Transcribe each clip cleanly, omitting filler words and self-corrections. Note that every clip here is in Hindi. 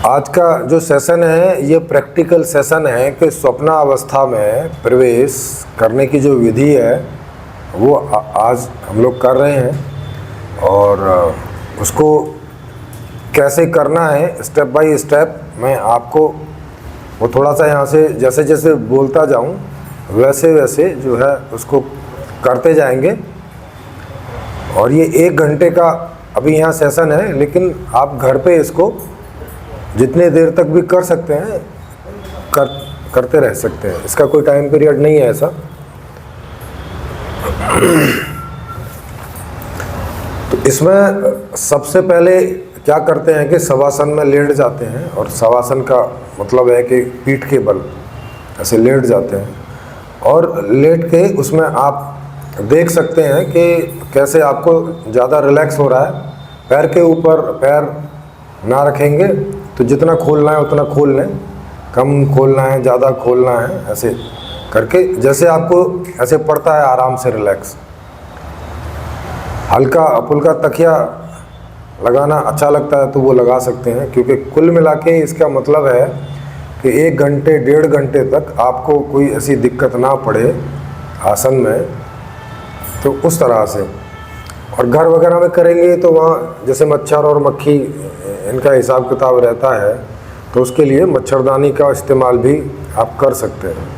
आज का जो सेशन है ये प्रैक्टिकल सेशन है कि स्वप्न अवस्था में प्रवेश करने की जो विधि है वो आज हम लोग कर रहे हैं और उसको कैसे करना है स्टेप बाय स्टेप मैं आपको वो थोड़ा सा यहाँ से जैसे जैसे बोलता जाऊँ वैसे वैसे जो है उसको करते जाएंगे। और ये 1 घंटे का अभी यहाँ सेशन है, लेकिन आप घर पे इसको जितने देर तक भी कर सकते हैं करते रह सकते हैं। इसका कोई टाइम पीरियड नहीं है ऐसा। तो इसमें सबसे पहले क्या करते हैं कि शवासन में लेट जाते हैं, और शवासन का मतलब है कि पीठ के बल ऐसे लेट जाते हैं और लेट के उसमें आप देख सकते हैं कि कैसे आपको ज़्यादा रिलैक्स हो रहा है। पैर के ऊपर पैर ना रखेंगे तो जितना खोलना है उतना खोल लें, कम खोलना है ज़्यादा खोलना है, ऐसे करके जैसे आपको ऐसे पड़ता है आराम से रिलैक्स। हल्का फुल्का तकिया लगाना अच्छा लगता है तो वो लगा सकते हैं, क्योंकि कुल मिला के इसका मतलब है कि 1 घंटे 1.5 घंटे तक आपको कोई ऐसी दिक्कत ना पड़े आसन में। तो उस तरह से, और घर वगैरह में करेंगे तो वहाँ जैसे मच्छर और मक्खी इनका हिसाब किताब रहता है, तो उसके लिए मच्छरदानी का इस्तेमाल भी आप कर सकते हैं।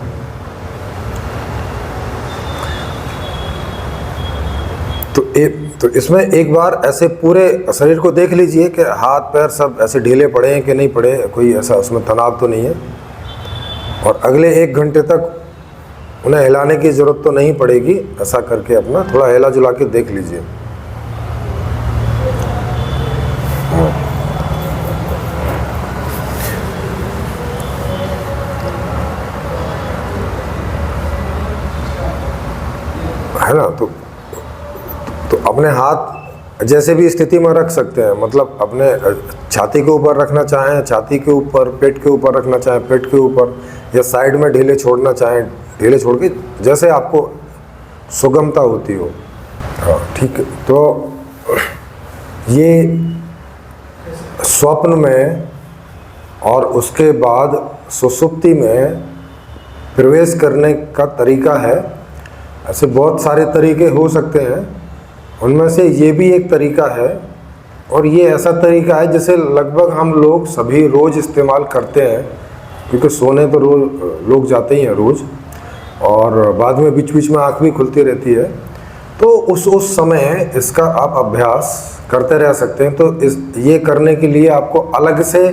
तो इसमें एक बार ऐसे पूरे शरीर को देख लीजिए कि हाथ पैर सब ऐसे ढीले पड़े हैं कि नहीं पड़े, कोई ऐसा उसमें तनाव तो नहीं है। और अगले 1 घंटे तक उन्हें हिलाने की ज़रूरत तो नहीं पड़ेगी। ऐसा करके अपना थोड़ा हिला जुला के देख लीजिए। है ना। तो अपने हाथ जैसे भी स्थिति में रख सकते हैं, मतलब अपने छाती के ऊपर रखना चाहें छाती के ऊपर, पेट के ऊपर रखना चाहें पेट के ऊपर, या साइड में ढीले छोड़ना चाहें ढीले छोड़ के, जैसे आपको सुगमता होती हो। हाँ ठीक है। तो ये स्वप्न में और उसके बाद सुषुप्ति में प्रवेश करने का तरीका है। ऐसे बहुत सारे तरीके हो सकते हैं, उनमें से ये भी एक तरीका है। और ये ऐसा तरीका है जिसे लगभग हम लोग सभी रोज़ इस्तेमाल करते हैं, क्योंकि सोने तो रोज़ लोग जाते ही हैं रोज़, और बाद में बीच बीच में आँख भी खुलती रहती है। तो उस समय इसका आप अभ्यास करते रह सकते हैं। तो ये करने के लिए आपको अलग से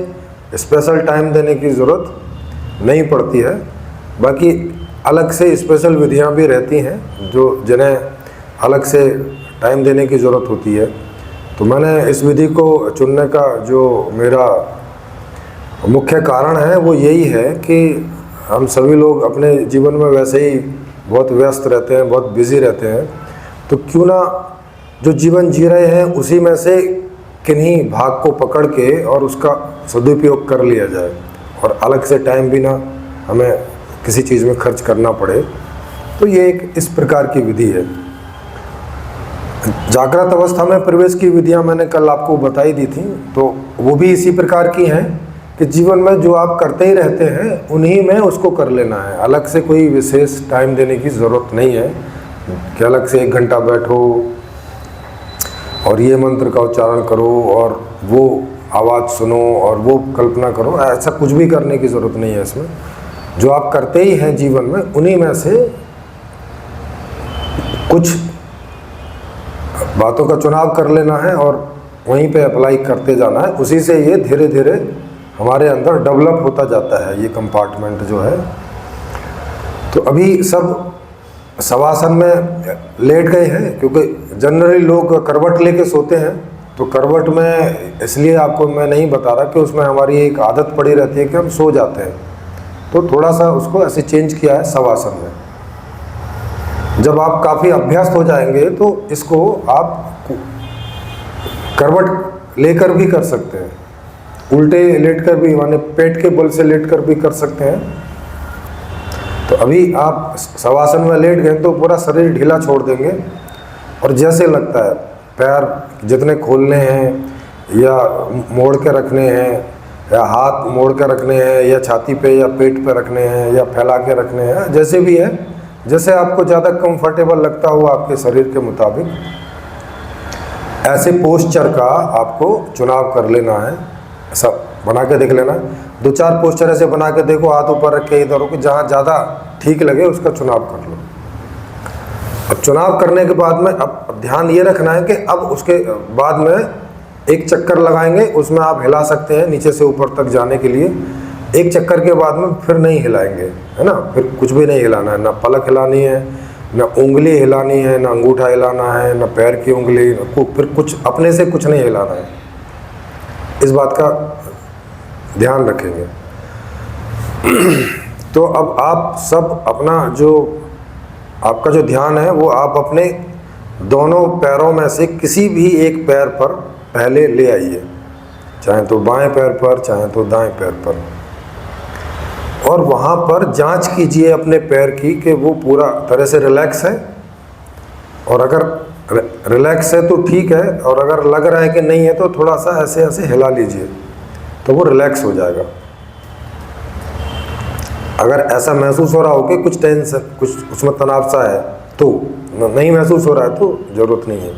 स्पेशल टाइम देने की ज़रूरत नहीं पड़ती है। बाकी अलग से स्पेशल विधियां भी रहती हैं जो जिन्हें अलग से टाइम देने की ज़रूरत होती है। तो मैंने इस विधि को चुनने का जो मेरा मुख्य कारण है वो यही है कि हम सभी लोग अपने जीवन में वैसे ही बहुत व्यस्त रहते हैं, बहुत बिजी रहते हैं। तो क्यों ना जो जीवन जी रहे हैं उसी में से किन्हीं भाग को पकड़ के और उसका सदुपयोग कर लिया जाए, और अलग से टाइम भी ना हमें किसी चीज़ में खर्च करना पड़े। तो ये एक इस प्रकार की विधि है। जागृत अवस्था में प्रवेश की विधियां मैंने कल आपको बताई दी थी, तो वो भी इसी प्रकार की हैं कि जीवन में जो आप करते ही रहते हैं उन्हीं में उसको कर लेना है। अलग से कोई विशेष टाइम देने की ज़रूरत नहीं है कि अलग से 1 घंटा बैठो और ये मंत्र का उच्चारण करो और वो आवाज़ सुनो और वो कल्पना करो। ऐसा कुछ भी करने की ज़रूरत नहीं है। इसमें जो आप करते ही हैं जीवन में उन्हीं में से कुछ बातों का चुनाव कर लेना है और वहीं पे अप्लाई करते जाना है। उसी से ये धीरे धीरे हमारे अंदर डेवलप होता जाता है ये कंपार्टमेंट जो है। तो अभी सब शवासन में लेट गए हैं, क्योंकि जनरली लोग करवट लेके सोते हैं। तो करवट में इसलिए आपको मैं नहीं बता रहा कि उसमें हमारी एक आदत पड़ी रहती है कि हम सो जाते हैं। तो थोड़ा सा उसको ऐसे चेंज किया है शवासन में। जब आप काफ़ी अभ्यस्त हो जाएंगे तो इसको आप करवट लेकर भी कर सकते हैं, उल्टे लेटकर भी, माने पेट के बल से लेटकर भी कर सकते हैं। तो अभी आप शवासन में लेट गए तो पूरा शरीर ढीला छोड़ देंगे, और जैसे लगता है पैर जितने खोलने हैं या मोड़ के रखने हैं या हाथ मोड़ कर रखने हैं, या छाती पे या पेट पे रखने हैं, या फैला के रखने हैं, जैसे भी है, जैसे आपको ज़्यादा कंफर्टेबल लगता हो आपके शरीर के मुताबिक, ऐसे पोस्चर का आपको चुनाव कर लेना है। ऐसा बना के देख लेना, 2-4 पोस्चर ऐसे बना के देखो, हाथ ऊपर रख के इधर हो, कि जहाँ ज़्यादा ठीक लगे उसका चुनाव कर लो। अब चुनाव करने के बाद में अब ध्यान ये रखना है कि अब उसके बाद में एक चक्कर लगाएंगे, उसमें आप हिला सकते हैं नीचे से ऊपर तक जाने के लिए। एक चक्कर के बाद में फिर नहीं हिलाएंगे, है ना, फिर कुछ भी नहीं हिलाना है, ना पलक हिलानी है, ना उंगली हिलानी है, ना अंगूठा हिलाना है, ना पैर की उंगली, फिर कुछ अपने से कुछ नहीं हिलाना है। इस बात का ध्यान रखेंगे। तो अब आप सब अपना जो आपका जो ध्यान है वो आप अपने दोनों पैरों में से किसी भी एक पैर पर पहले ले आइए, चाहे तो बाएं पैर पर, चाहे तो दाएं पैर पर, और वहाँ पर जांच कीजिए अपने पैर की कि वो पूरा तरह से रिलैक्स है। और अगर रिलैक्स है तो ठीक है, और अगर लग रहा है कि नहीं है तो थोड़ा सा ऐसे ऐसे हिला लीजिए, तो वो रिलैक्स हो जाएगा। अगर ऐसा महसूस हो रहा हो कि कुछ टेंशन, कुछ उसमें तनाव सा है, तो नहीं महसूस हो रहा है तो ज़रूरत नहीं है।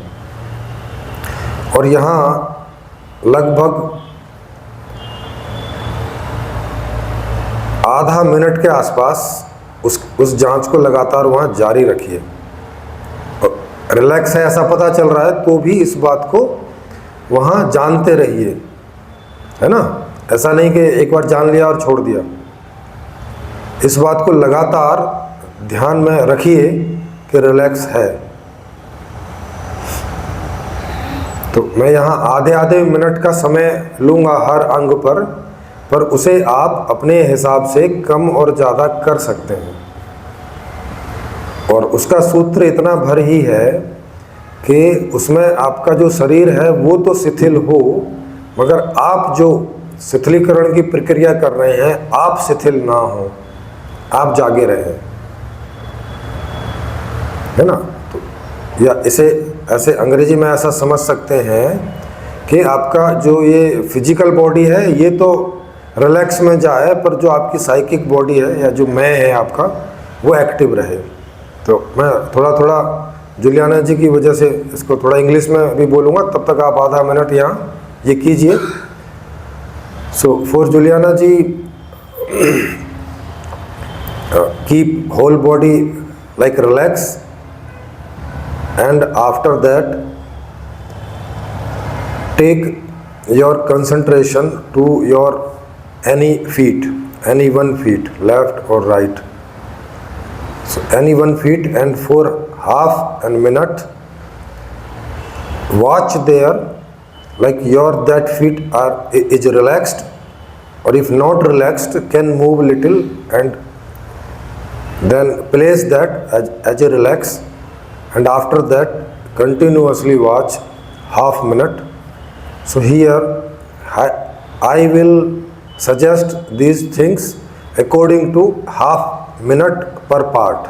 और यहाँ लगभग आधा मिनट के आसपास उस जांच को लगातार वहाँ जारी रखिए। रिलैक्स है ऐसा पता चल रहा है तो भी इस बात को वहाँ जानते रहिए, है ना। ऐसा नहीं कि एक बार जान लिया और छोड़ दिया। इस बात को लगातार ध्यान में रखिए कि रिलैक्स है। तो मैं यहाँ आधे मिनट का समय लूँगा हर अंग पर उसे आप अपने हिसाब से कम और ज़्यादा कर सकते हैं। और उसका सूत्र इतना भर ही है कि उसमें आपका जो शरीर है वो तो शिथिल हो, मगर आप जो शिथिलीकरण की प्रक्रिया कर रहे हैं आप शिथिल ना हो, आप जागे रहें, है ना। तो या इसे ऐसे अंग्रेजी में ऐसा समझ सकते हैं कि आपका जो ये फिजिकल बॉडी है ये तो रिलैक्स में जाए, पर जो आपकी साइकिक बॉडी है या जो मैं है आपका, वो एक्टिव रहे। तो मैं थोड़ा जुलियाना जी की वजह से इसको थोड़ा इंग्लिश में भी बोलूँगा, तब तक आप आधा मिनट यहाँ ये कीजिए। So for Juliana ji, keep whole body like relax, and after that take your concentration to your any one feet, left or right. So any one feet, and for half a minute watch there, like your that feet is relaxed, or if not relaxed can move little, and then place that as a relax, and after that continuously watch half minute. So here I will suggest these things according to half minute per part,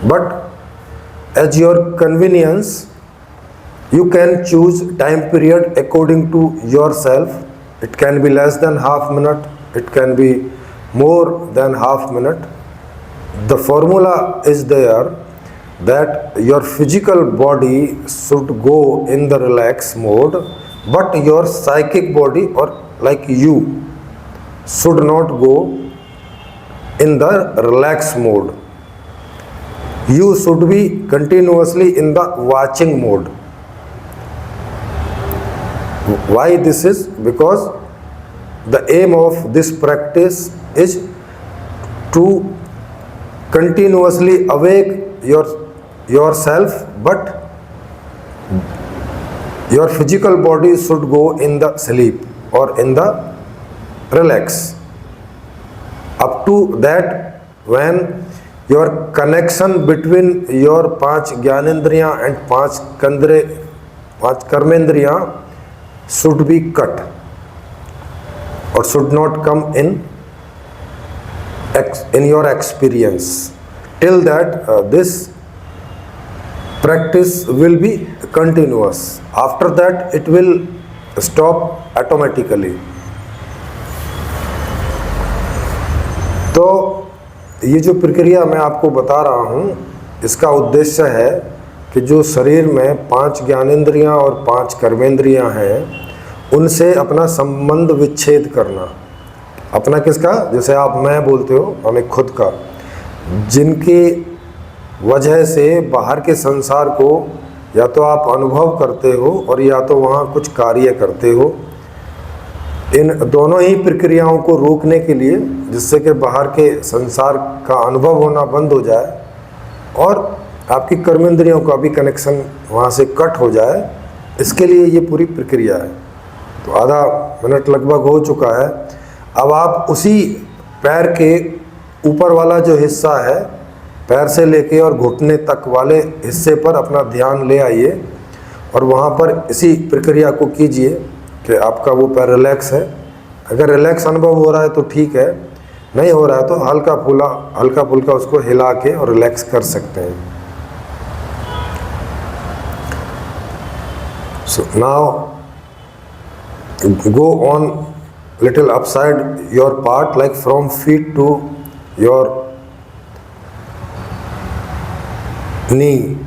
but as your convenience you can choose time period according to yourself. It can be less than half minute, it can be more than half minute. The formula is there that your physical body should go in the relax mode, but your psychic body, or like you, should not go in the relax mode. You should be continuously in the watching mode. Why this is? Because the aim of this practice is to continuously awake yourself, but your physical body should go in the sleep or in the relax. Up to that, when your connection between your 5 Gyanendriya and 5 Karmendriya should be cut, or should not come in your experience. Till that this practice will be continuous. After that it will stop automatically. तो ये जो प्रक्रिया मैं आपको बता रहा हूँ, इसका उद्देश्य है कि जो शरीर में 5 ज्ञानेंद्रियाँ और 5 कर्मेंद्रियाँ हैं, उनसे अपना संबंध विच्छेद करना। अपना किसका? जैसे आप मैं बोलते हो, हमें खुद का, जिनकी वजह से बाहर के संसार को या तो आप अनुभव करते हो और या तो वहाँ कुछ कार्य करते हो। इन दोनों ही प्रक्रियाओं को रोकने के लिए, जिससे कि बाहर के संसार का अनुभव होना बंद हो जाए और आपकी कर्मेंद्रियों का भी कनेक्शन वहाँ से कट हो जाए, इसके लिए ये पूरी प्रक्रिया है। तो आधा मिनट लगभग हो चुका है। अब आप उसी पैर के ऊपर वाला जो हिस्सा है, पैर से लेके और घुटने तक वाले हिस्से पर अपना ध्यान ले आइए और वहाँ पर इसी प्रक्रिया को कीजिए कि आपका वो पैर रिलैक्स है। अगर रिलैक्स अनुभव हो रहा है तो ठीक है, नहीं हो रहा है तो हल्का फुल्का उसको हिला के और रिलैक्स कर सकते हैं। So now go on little upside your part, like from feet to your knee.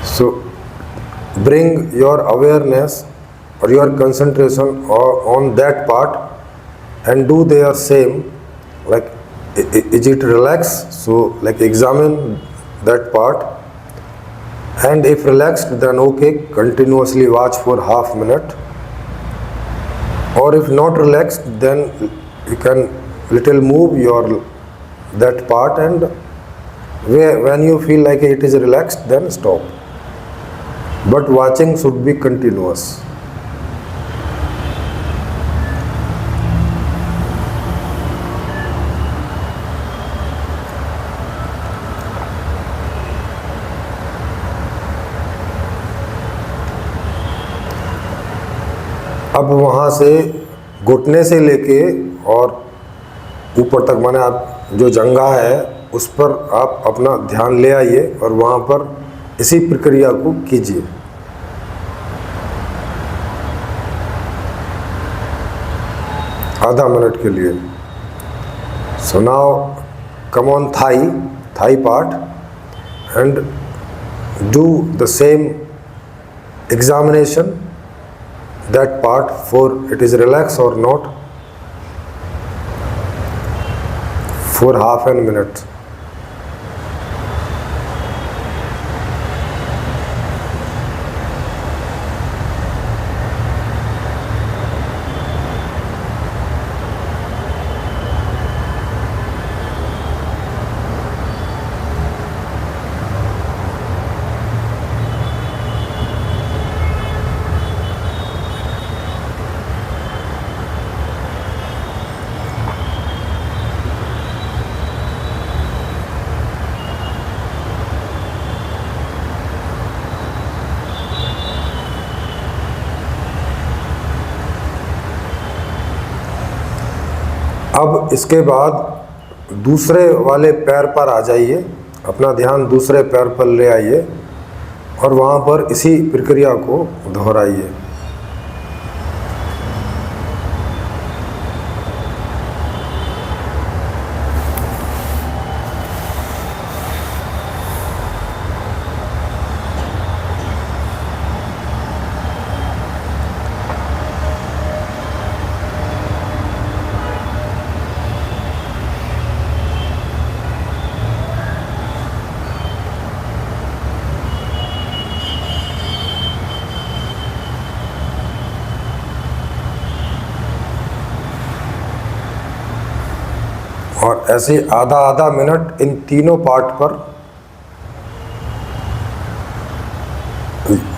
So bring your awareness or your concentration on that part and do their same. Like, is it relaxed? So like examine that part, and if relaxed then okay, continuously watch for half minute, or if not relaxed then you can little move your that part, and when you feel like it is relaxed then stop, but watching should be continuous. अब वहाँ से घुटने से लेके और ऊपर तक, माने आप जो जंघा है उस पर आप अपना ध्यान ले आइए और वहाँ पर इसी प्रक्रिया को कीजिए। आधा मिनट के लिए। So now come on thigh part and do the same examination that part for it is relaxed or not for half a minute. अब इसके बाद दूसरे वाले पैर पर आ जाइए, अपना ध्यान दूसरे पैर पर ले आइए और वहाँ पर इसी प्रक्रिया को दोहराइए। और ऐसे आधा आधा मिनट इन तीनों पार्ट पर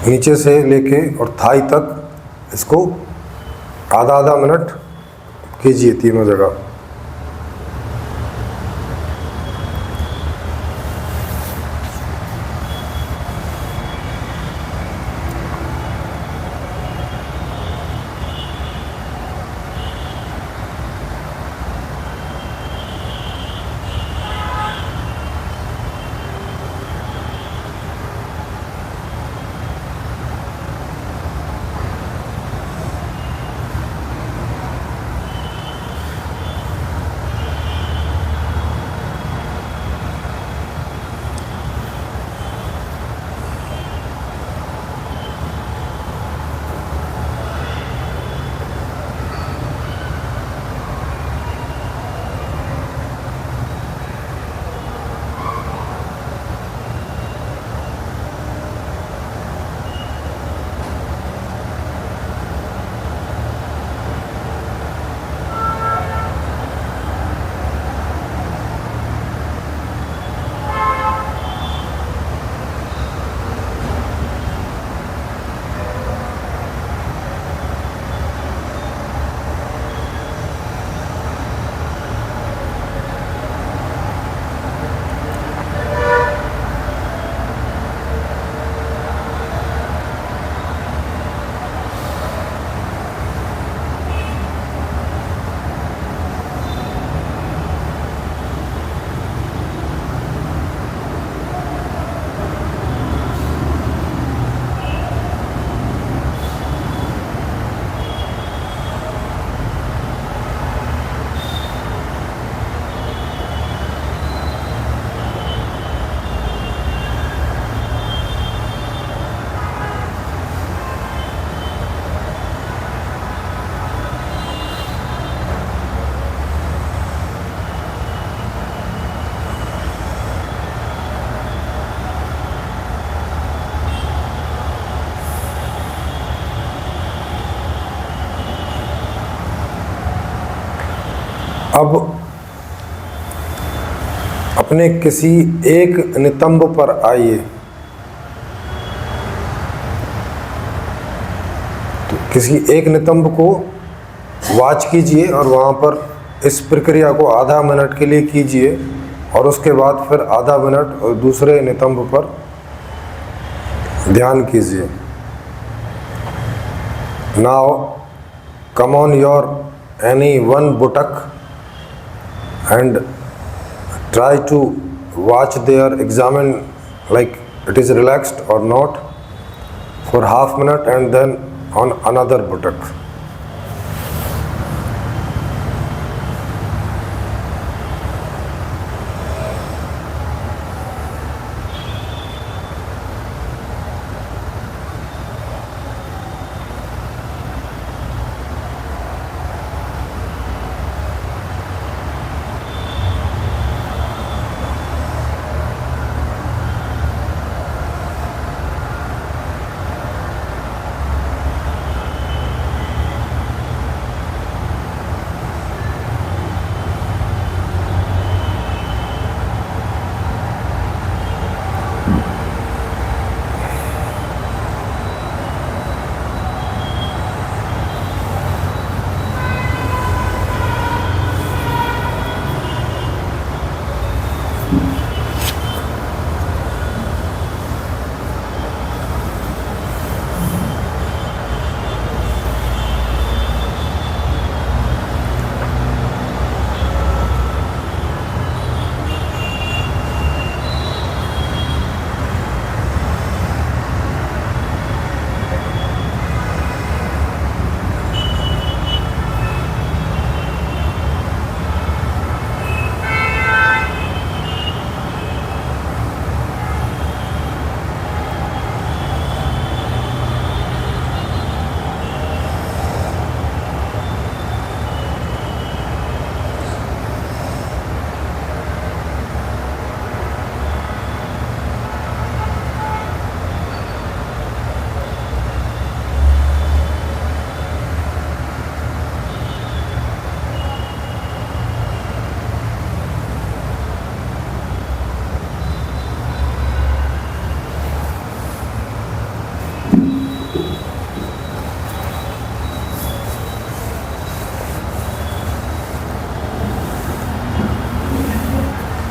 नीचे से लेके और थाई तक इसको आधा आधा मिनट कीजिए तीनों जगह। अब अपने किसी एक नितंब पर आइए। तो किसी एक नितंब को वॉच कीजिए और वहाँ पर इस प्रक्रिया को आधा मिनट के लिए कीजिए और उसके बाद फिर आधा मिनट और दूसरे नितंब पर ध्यान कीजिए। Now come on your any one buttock and try to watch there, examine like it is relaxed or not for half minute and then on another buttock.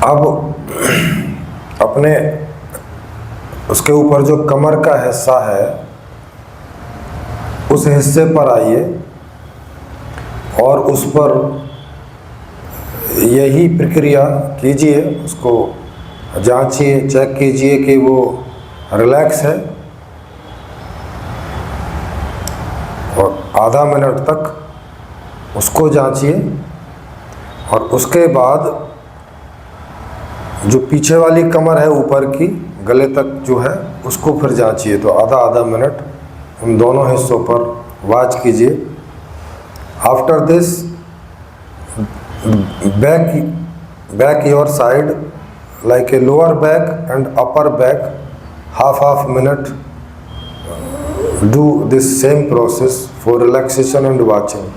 अब अपने उसके ऊपर जो कमर का हिस्सा है उस हिस्से पर आइए और उस पर यही प्रक्रिया कीजिए। उसको जांचिए, चेक कीजिए कि वो रिलैक्स है और आधा मिनट तक उसको जांचिए और उसके बाद जो पीछे वाली कमर है ऊपर की गले तक जो है उसको फिर जांचिए। तो आधा आधा मिनट उन दोनों हिस्सों पर वॉच कीजिए। After this back your side like a lower back and upper back half minute. Do this same process for relaxation and watching.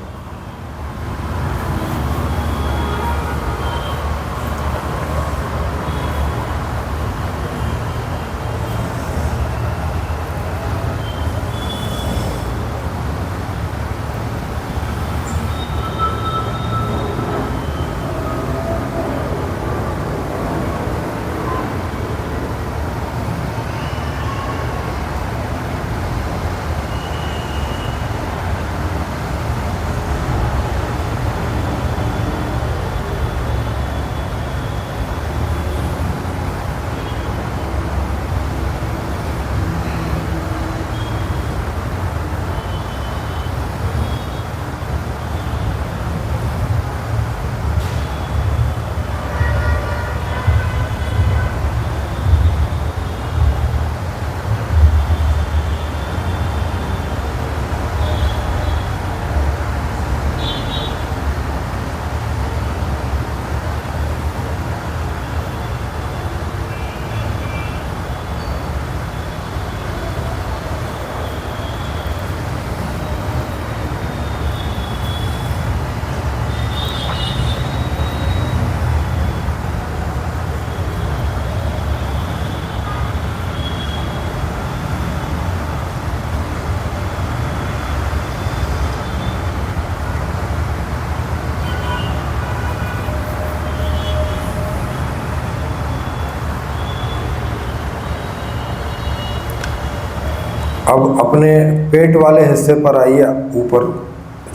अब अपने पेट वाले हिस्से पर आइए, ऊपर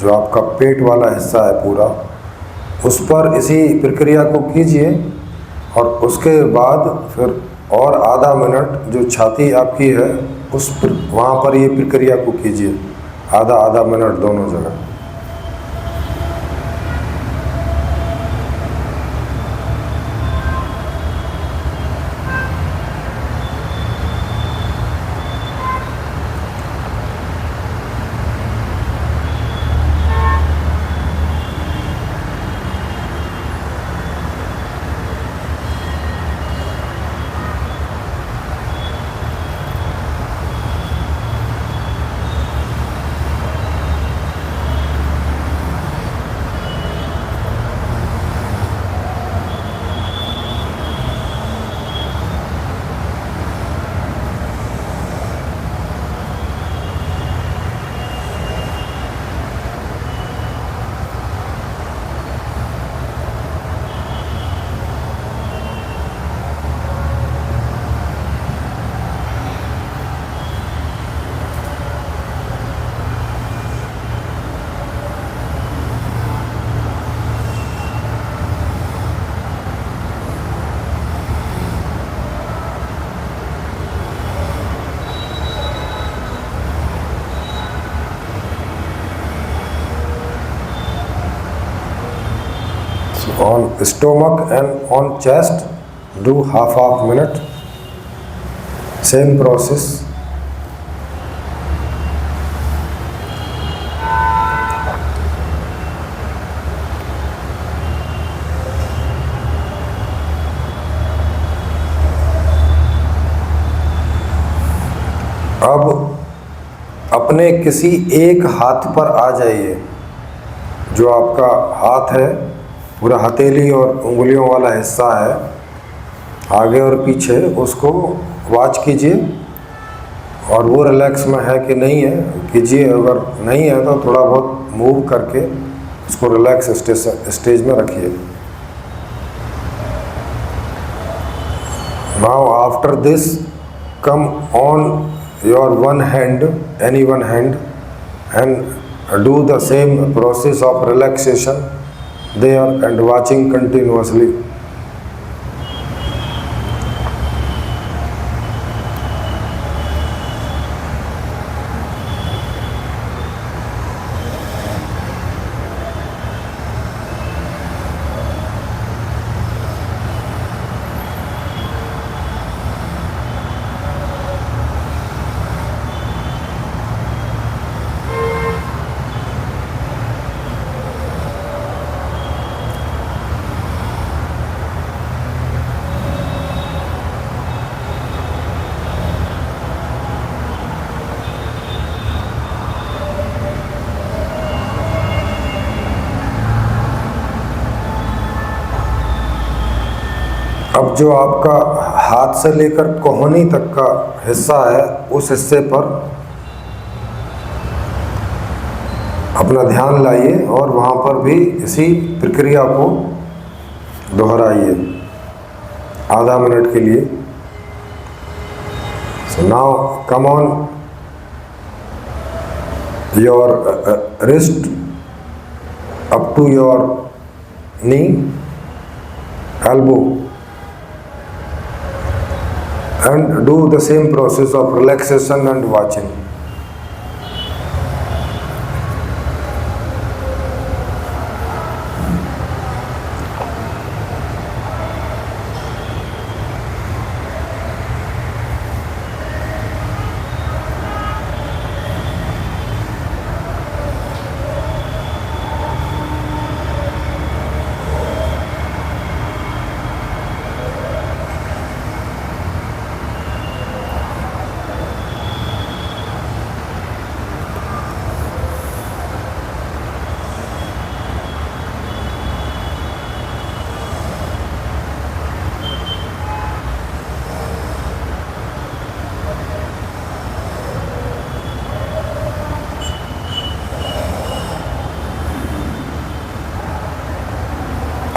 जो आपका पेट वाला हिस्सा है पूरा, उस पर इसी प्रक्रिया को कीजिए और उसके बाद फिर और आधा मिनट जो छाती आपकी है वहाँ पर ये प्रक्रिया को कीजिए, आधा आधा मिनट दोनों जगह। On stomach and on chest, do half minute, same process. अब अपने किसी एक हाथ पर आ जाइए, जो आपका हाथ है पूरा हथेली और उंगलियों वाला हिस्सा है आगे और पीछे, उसको वॉच कीजिए और वो रिलैक्स में है कि नहीं है कीजिए। अगर नहीं है तो थोड़ा बहुत मूव करके उसको रिलैक्स स्टेज में रखिए। Now after this come on your one hand, any one hand, and do the same process of relaxation there and watching continuously. अब जो आपका हाथ से लेकर कोहनी तक का हिस्सा है, उस हिस्से पर अपना ध्यान लाइए और वहाँ पर भी इसी प्रक्रिया को दोहराइए आधा मिनट के लिए। So now come on your wrist up to your knee, elbow, and do the same process of relaxation and watching.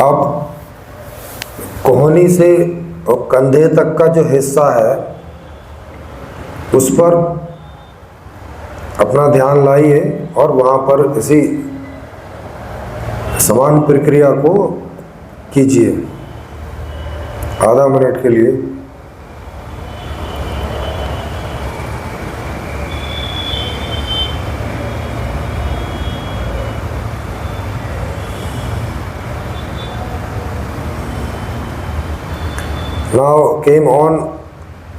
अब कोहनी से और कंधे तक का जो हिस्सा है उस पर अपना ध्यान लाइए और वहाँ पर इसी समान प्रक्रिया को कीजिए आधा मिनट के लिए। Now came on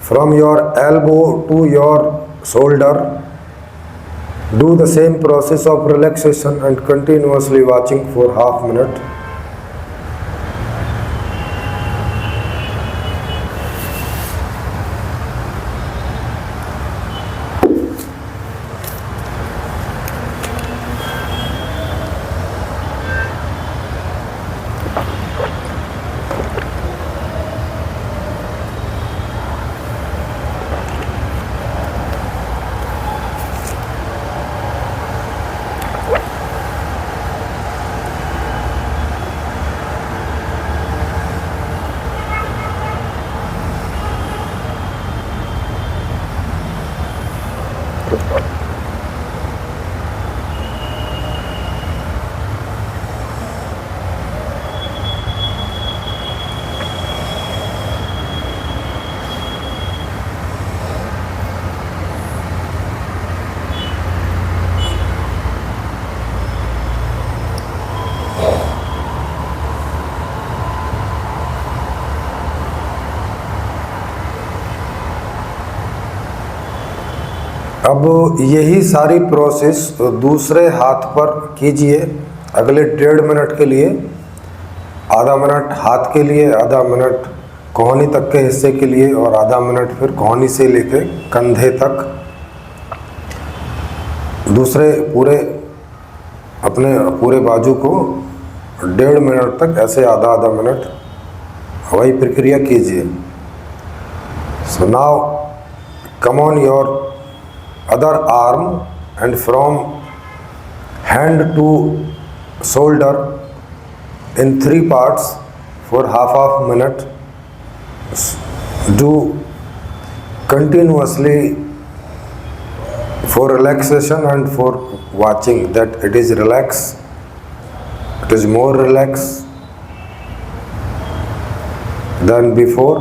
from your elbow to your shoulder. Do the same process of relaxation and continuously watching for half minute. अब यही सारी प्रोसेस दूसरे हाथ पर कीजिए अगले 1.5 मिनट के लिए। आधा मिनट हाथ के लिए, आधा मिनट कोहनी तक के हिस्से के लिए और आधा मिनट फिर कोहनी से लेके कंधे तक। दूसरे पूरे अपने पूरे बाजू को 1.5 मिनट तक ऐसे आधा आधा मिनट वही प्रक्रिया कीजिए। सो now come on your other arm and from hand to shoulder in 3 parts for half minute. Do continuously for relaxation and for watching that it is relaxed, it is more relaxed than before.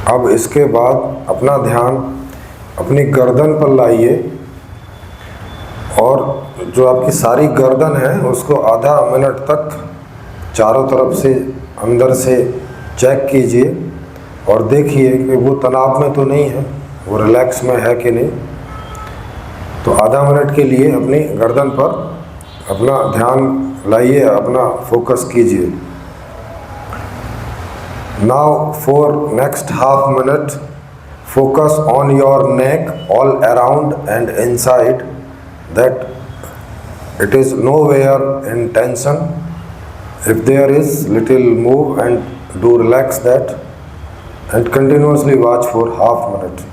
अब इसके बाद अपना ध्यान अपनी गर्दन पर लाइए और जो आपकी सारी गर्दन है उसको आधा मिनट तक चारों तरफ से अंदर से चेक कीजिए और देखिए कि वो तनाव में तो नहीं है, वो रिलैक्स में है कि नहीं। तो आधा मिनट के लिए अपनी गर्दन पर अपना ध्यान लाइए, अपना फोकस कीजिए। Now for next half minute, focus on your neck all around and inside, that it is nowhere in tension. If there is little move and do relax that and continuously watch for half minute.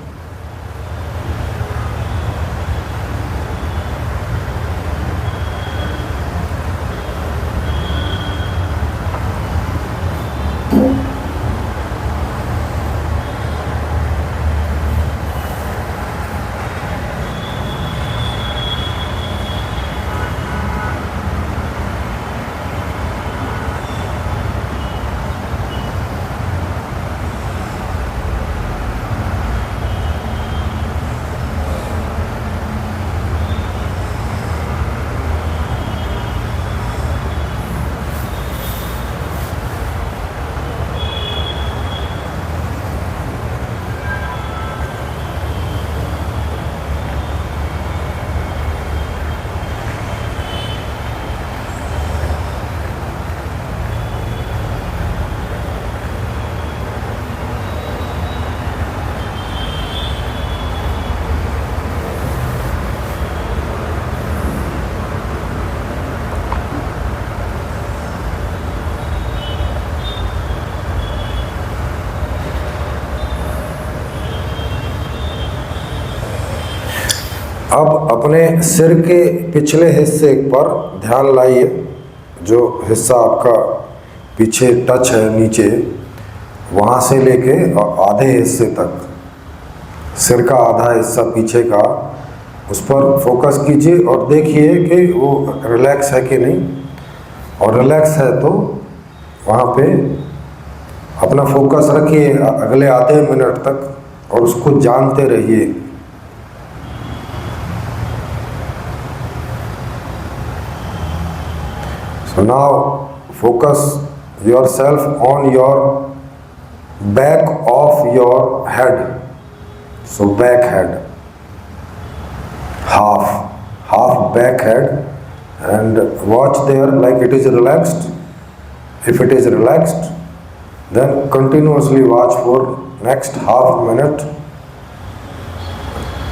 अब अपने सिर के पिछले हिस्से पर ध्यान लाइए, जो हिस्सा आपका पीछे टच है नीचे, वहाँ से लेके आधे हिस्से तक, सिर का आधा हिस्सा पीछे का, उस पर फोकस कीजिए और देखिए कि वो रिलैक्स है कि नहीं। और रिलैक्स है तो वहाँ पे अपना फोकस रखिए अगले आधे मिनट तक और उसको जानते रहिए। So now focus yourself on your back of your head. So back head, half back head, and watch there like it is relaxed. If it is relaxed, then continuously watch for next half minute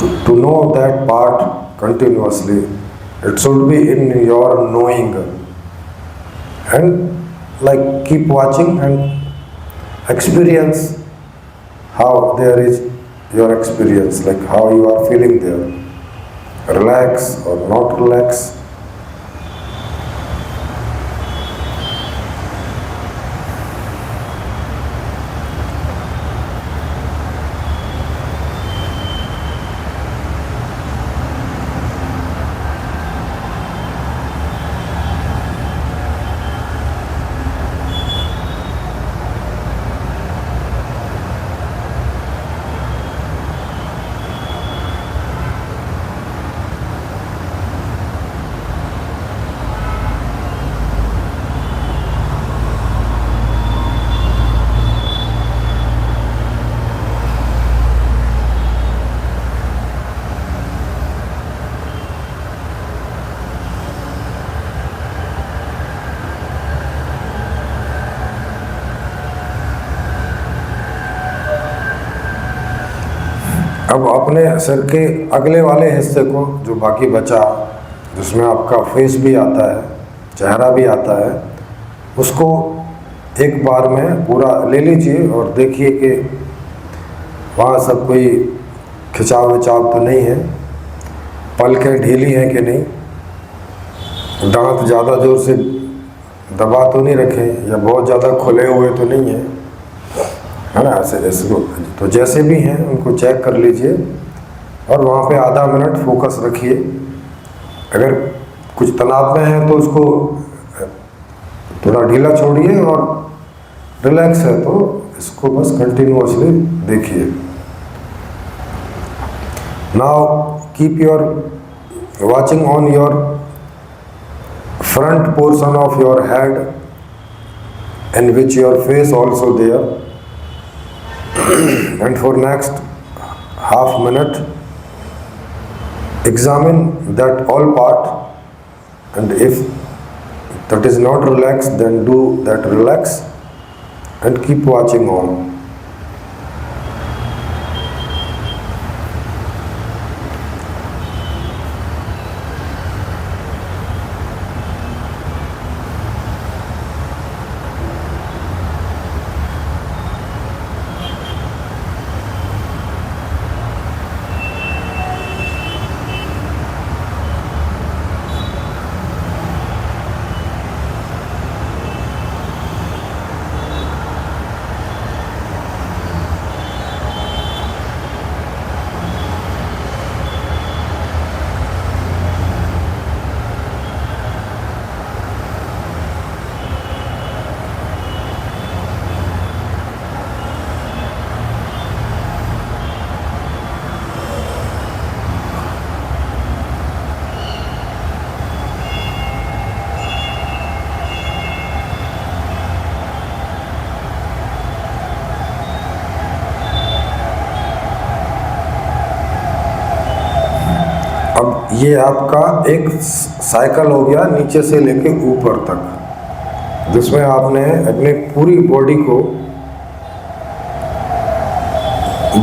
to know that part continuously. It should be in your knowing. And like keep watching and experience how there is your experience, like how you are feeling there, relax or not relax. अब अपने सिर के अगले वाले हिस्से को, जो बाकी बचा, जिसमें आपका फेस भी आता है, चेहरा भी आता है, उसको एक बार में पूरा ले लीजिए और देखिए कि वहाँ सब कोई खिंचाव विचाव तो नहीं है, पलकें ढीली हैं कि नहीं, दांत ज़्यादा ज़ोर से दबा तो नहीं रखे या बहुत ज़्यादा खुले हुए तो नहीं है, है ना। ऐसे इसको तो जैसे भी हैं उनको चेक कर लीजिए और वहाँ पे आधा मिनट फोकस रखिए। अगर कुछ तनाव में है तो उसको थोड़ा ढीला छोड़िए और रिलैक्स है तो इसको बस कंटिन्यूअसली देखिए। Now keep your watching on your front portion of your head, in which your face also there, and for next half minute examine that all part, and if that is not relaxed, then do that relax and keep watching on. अब ये आपका एक साइकिल हो गया नीचे से लेके ऊपर तक, जिसमें आपने अपनी पूरी बॉडी को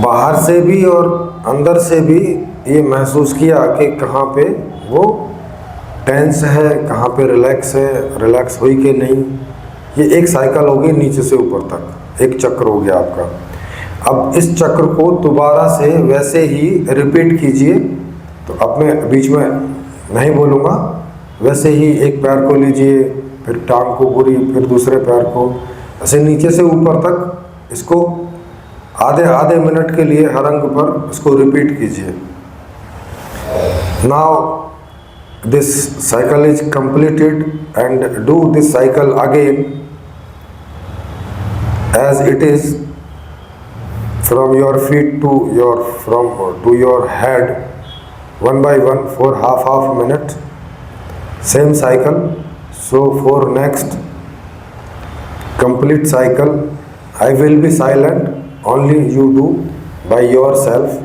बाहर से भी और अंदर से भी ये महसूस किया कि कहाँ पे वो टेंस है, कहाँ पे रिलैक्स है, रिलैक्स हुई कि नहीं। ये एक साइकिल हो गई नीचे से ऊपर तक, एक चक्र हो गया आपका। अब इस चक्र को दोबारा से वैसे ही रिपीट कीजिए। तो अपने बीच में नहीं बोलूँगा, वैसे ही एक पैर को लीजिए, फिर टांग को पूरी, फिर दूसरे पैर को, ऐसे नीचे से ऊपर तक इसको आधे आधे मिनट के लिए हर अंग पर इसको रिपीट कीजिए। Now this cycle is completed and do this cycle again as it is from your feet to your head, one by one for half minute, same cycle. So for next complete cycle I will be silent, only you do by yourself.